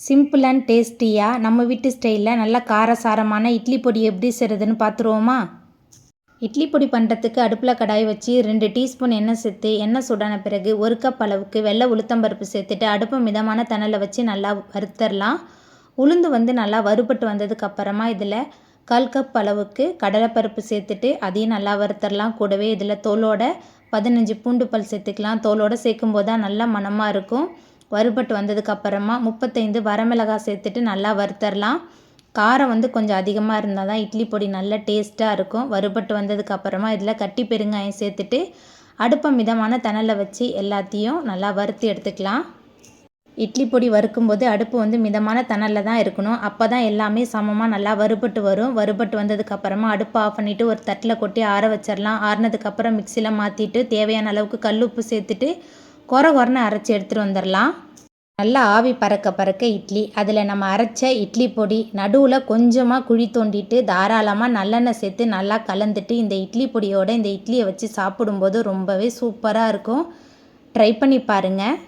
Simple and டேஸ்டியாக நம்ம வீட்டு ஸ்டைலில் நல்லா காரசாரமான இட்லி பொடி எப்படி செய்கிறதுன்னு பார்த்துருவோமா? இட்லி பொடி பண்ணுறதுக்கு அடுப்பில் கடாய் வச்சு 2 டீஸ்பூன் எண்ணெய் சேர்த்து எண்ணெய் சூடான பிறகு 1 கப் அளவுக்கு வெள்ளை உளுத்தம்பருப்பு சேர்த்துட்டு அடுப்பை மிதமான தணலில் வச்சு நல்லா வறுத்தரலாம். உளுந்து நல்லா வறுபட்டு வந்ததுக்கப்புறமா இதில் 1/4 கப் அளவுக்கு கடலைப்பருப்பு சேர்த்துட்டு அதையும் நல்லா வறுத்தரலாம். கூடவே இதில் தோலோட 15 பூண்டு பல் சேர்த்துக்கலாம். தோலோடு சேர்க்கும்போது தான் நல்லா மணமாக இருக்கும். வறுபட்டு வந்ததுக்கப்புறமா 35 வரமிளகாய் சேர்த்துட்டு நல்லா வறுத்தரலாம். காரம் கொஞ்சம் அதிகமாக இருந்தால் தான் இட்லி பொடி நல்ல டேஸ்ட்டாக இருக்கும். வறுபட்டு வந்ததுக்கப்புறமா இதில் கட்டி பெருங்காயம் சேர்த்துட்டு அடுப்பை மிதமான தணலில் வச்சு எல்லாத்தையும் நல்லா வறுத்து எடுத்துக்கலாம். இட்லி பொடி வறுக்கும்போது அடுப்பு மிதமான தணலில் தான் இருக்கணும். அப்போ தான் எல்லாமே சமமாக நல்லா வறுபட்டு வரும். வறுபட்டு வந்ததுக்கப்புறமா அடுப்பை ஆஃப் பண்ணிவிட்டு ஒரு தட்டில் கொட்டி ஆற வச்சிடலாம். ஆறினதுக்கப்புறம் மிக்சியில் மாற்றிட்டு தேவையான அளவுக்கு கல் உப்பு சேர்த்துட்டு கொரன்னு அரைச்சி எடுத்துகிட்டு வந்துடலாம். நல்லா ஆவி பறக்க இட்லி அதில் நம்ம அரைச்ச இட்லி பொடி நடுவில் கொஞ்சமாக குழி தோண்டிட்டு தாராளமாக நல்லெண்ணெய் சேர்த்து நல்லா கலந்துட்டு இந்த இட்லி பொடியோடு இந்த இட்லியை வச்சு சாப்பிடும்போது ரொம்பவே சூப்பராக இருக்கும். ட்ரை பண்ணி பாருங்கள்.